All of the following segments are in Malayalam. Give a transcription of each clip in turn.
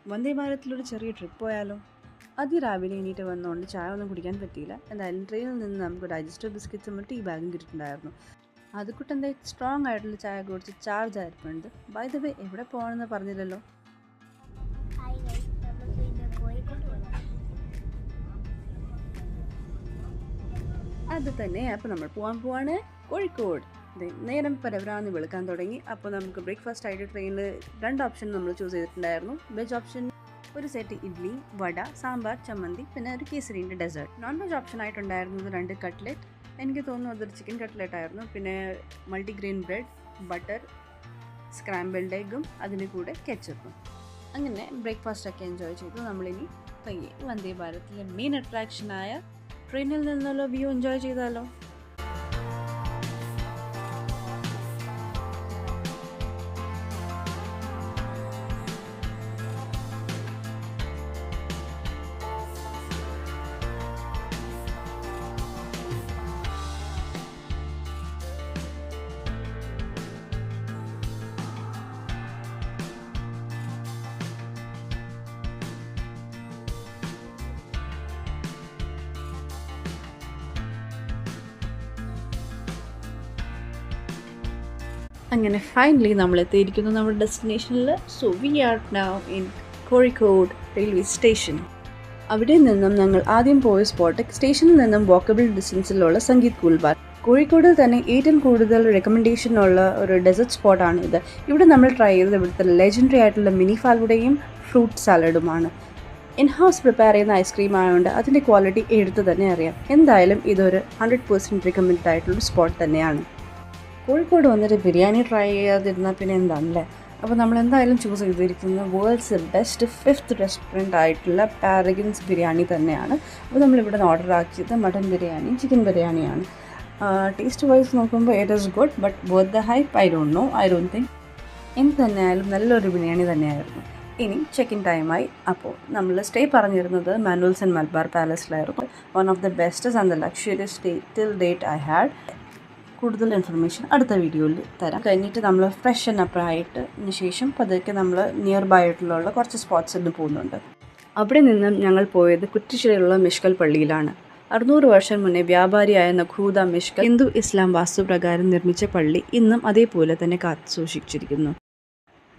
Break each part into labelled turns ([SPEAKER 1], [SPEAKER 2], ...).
[SPEAKER 1] വന്ദേ ഭാരതിലൊരു ചെറിയ ട്രിപ്പ് പോയാലോ? അതിരാവിലെ എണീറ്റ് വന്നുകൊണ്ട് ചായ ഒന്നും കുടിക്കാൻ പറ്റിയില്ല. എന്തായാലും ട്രെയിനിൽ നിന്ന് നമുക്ക് ഡൈജസ്റ്റീവ് ബിസ്ക്കറ്റ്സും ടീ ബാഗും കിട്ടിയിട്ടുണ്ടായിരുന്നു. അതുകൂട്ടെന്താ സ്ട്രോങ് ആയിട്ടുള്ള ചായ കുടിച്ച് ചാർജ് ആയിട്ടുണ്ട്. ബൈ ദ വേ, എവിടെ പോകണമെന്ന് പറഞ്ഞില്ലല്ലോ. അത് തന്നെ, അപ്പോൾ നമ്മൾ പോവാണ് കോഴിക്കോട്. നേരം പരവരാന്ന് വെളുക്കാൻ തുടങ്ങി. അപ്പോൾ നമുക്ക് ബ്രേക്ക്ഫാസ്റ്റ് ആയിട്ട് ട്രെയിനിൽ 2 ഓപ്ഷൻ നമ്മൾ ചൂസ് ചെയ്തിട്ടുണ്ടായിരുന്നു. വെജ് ഓപ്ഷൻ ഒരു സെറ്റ് ഇഡ്ഡലി, വട, സാമ്പാർ, ചമ്മന്തി, പിന്നെ ഒരു കേസരിൻ്റെ ഡെസേർട്ട്. നോൺ വെജ് ഓപ്ഷൻ ആയിട്ടുണ്ടായിരുന്നത് 2 കട്ട്ലെറ്റ്. എനിക്ക് തോന്നുന്നു അതൊരു ചിക്കൻ കട്ട്ലെറ്റ് ആയിരുന്നു. പിന്നെ മൾട്ടിഗ്രെയിൻ ബ്രെഡ്, ബട്ടർ, സ്ക്രാമ്പിൾഡ് എഗ്ഗും അതിന് കൂടെ കെച്ചപ്പും. അങ്ങനെ ബ്രേക്ക്ഫാസ്റ്റൊക്കെ എൻജോയ് ചെയ്തു. നമ്മളിനി പയ്യെ വന്ദേ ഭാരതിലെ മെയിൻ അട്രാക്ഷനായ ട്രെയിനിൽ നിന്നുള്ള വ്യൂ എൻജോയ് ചെയ്താലോ. അങ്ങനെ ഫൈനലി നമ്മൾ എത്തിയിരിക്കുന്നു നമ്മുടെ ഡെസ്റ്റിനേഷനിൽ. So we are now in Kozhikode railway station. അവിടെ നിന്നും ഞങ്ങൾ ആദ്യം പോയ സ്പോട്ട് സ്റ്റേഷനിൽ നിന്നും വാക്കബിൾ ഡിസ്റ്റൻസിലുള്ള സംഗീത് കൂൾബാർ. കോഴിക്കോടിൽ തന്നെ ഏറ്റവും കൂടുതൽ റെക്കമെൻഡേഷൻ ഉള്ള ഒരു ഡെസേർട്ട് സ്പോട്ടാണ് ഇത്. ഇവിടെ നമ്മൾ ട്രൈ ചെയ്തത് ഇവിടുത്തെ ലെജൻഡറി ആയിട്ടുള്ള മിനി ഫാലൂഡയും ഫ്രൂട്ട് സാലഡുമാണ്. ഇൻ ഹൗസ് പ്രിപ്പയർ ചെയ്യുന്ന ഐസ്ക്രീം ആയതുകൊണ്ട് അതിൻ്റെ ക്വാളിറ്റി എടുത്ത് തന്നെ അറിയാം. എന്തായാലും ഇതൊരു 100% റെക്കമെൻഡ് ആയിട്ടുള്ളൊരു സ്പോട്ട് തന്നെയാണ്. കോഴിക്കോട് വന്നിട്ട് ബിരിയാണി ട്രൈ ചെയ്യാതിരുന്നാൽ പിന്നെ എന്താണല്ലേ. അപ്പോൾ നമ്മൾ എന്തായാലും ചൂസ് ചെയ്തിരിക്കുന്നത് വേൾഡ്സ് ബെസ്റ്റ് 5th റെസ്റ്റോറൻറ്റ് ആയിട്ടുള്ള പാരഗൻസ് ബിരിയാണി തന്നെയാണ്. അപ്പോൾ നമ്മളിവിടെ നിന്ന് ഓർഡർ ആക്കിയത് മട്ടൻ ബിരിയാണിയും ചിക്കൻ ബിരിയാണിയാണ്. ടേസ്റ്റ് വൈസ് നോക്കുമ്പോൾ it is good, but worth the hype I don't think. എന്ത് തന്നെയായാലും നല്ലൊരു ബിരിയാണി തന്നെയായിരുന്നു. ഇനി ചെക്ക് ഇൻ ടൈമായി. അപ്പോൾ നമ്മൾ സ്റ്റേ പറഞ്ഞിരുന്നത് മാനുവൽസ് ആൻഡ് മലബാർ പാലസിലായിരുന്നു. One of the bestest and the luxurious stay till date I had. കൂടുതൽ ഇൻഫർമേഷൻ അടുത്ത വീഡിയോയിൽ തരാം. കഴിഞ്ഞിട്ട് നമ്മൾ ഫ്രഷ് ആയിട്ട് ശേഷം പതുക്കെ നമ്മൾ നിയർ ബൈ ആയിട്ടുള്ള കുറച്ച് സ്പോട്ട്സിന് പോകുന്നുണ്ട്. അവിടെ നിന്നും ഞങ്ങൾ പോയത് കുറ്റിച്ചിറയിലുള്ള മിഷ്കൽ പള്ളിയിലാണ്. 600 വർഷം മുന്നേ വ്യാപാരിയായ നഖൂദ മിഷ്കൽ ഹിന്ദു ഇസ്ലാം വാസ്തുപ്രകാരം നിർമ്മിച്ച പള്ളി ഇന്നും അതേപോലെ തന്നെ കാത്തു സൂക്ഷിച്ചിരിക്കുന്നു.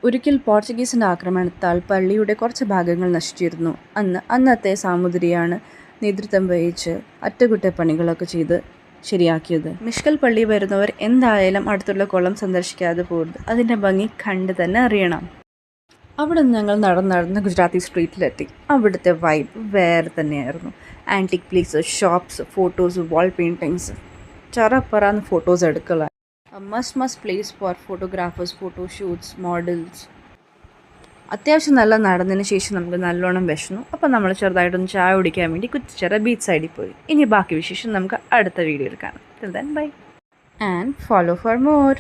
[SPEAKER 1] ഒരിക്കൽ പോർച്ചുഗീസിൻ്റെ ആക്രമണത്താൽ പള്ളിയുടെ കുറച്ച് ഭാഗങ്ങൾ നശിച്ചിരുന്നു. അന്നത്തെ സാമൂതിരിയാണ് നേതൃത്വം വഹിച്ച് അറ്റകുറ്റപ്പണികളൊക്കെ ചെയ്ത് ശരിയാക്കിയത്. മിഷ്കൽ പള്ളി വരുന്നവർ എന്തായാലും അടുത്തുള്ള കുളം സന്ദർശിക്കാതെ പോകരുത്. അതിൻ്റെ ഭംഗി കണ്ട് തന്നെ അറിയണം. അവിടെ നിന്ന് ഞങ്ങൾ നടന്ന് ഗുജറാത്തി സ്ട്രീറ്റിലെത്തി. അവിടുത്തെ വൈബ് വേറെ തന്നെയായിരുന്നു. Antique places, shops, photos, wall paintings, ചറപ്പറാന്ന് ഫോട്ടോസ് എടുക്കല. Must place for photographers, photoshoots, models. അത്യാവശ്യം നല്ല നടന്നതിന് ശേഷം നമുക്ക് നല്ലോണം വിശന്നു. അപ്പോൾ നമ്മൾ ചെറുതായിട്ടൊന്ന് ചായ കുടിക്കാൻ വേണ്ടി കുറ്റിച്ചിറ ബീച്ച് സൈഡിൽ പോയി. ഇനി ബാക്കി വിശേഷം നമുക്ക് അടുത്ത വീഡിയോയിൽ കാണാം. Till then, bye and follow for more.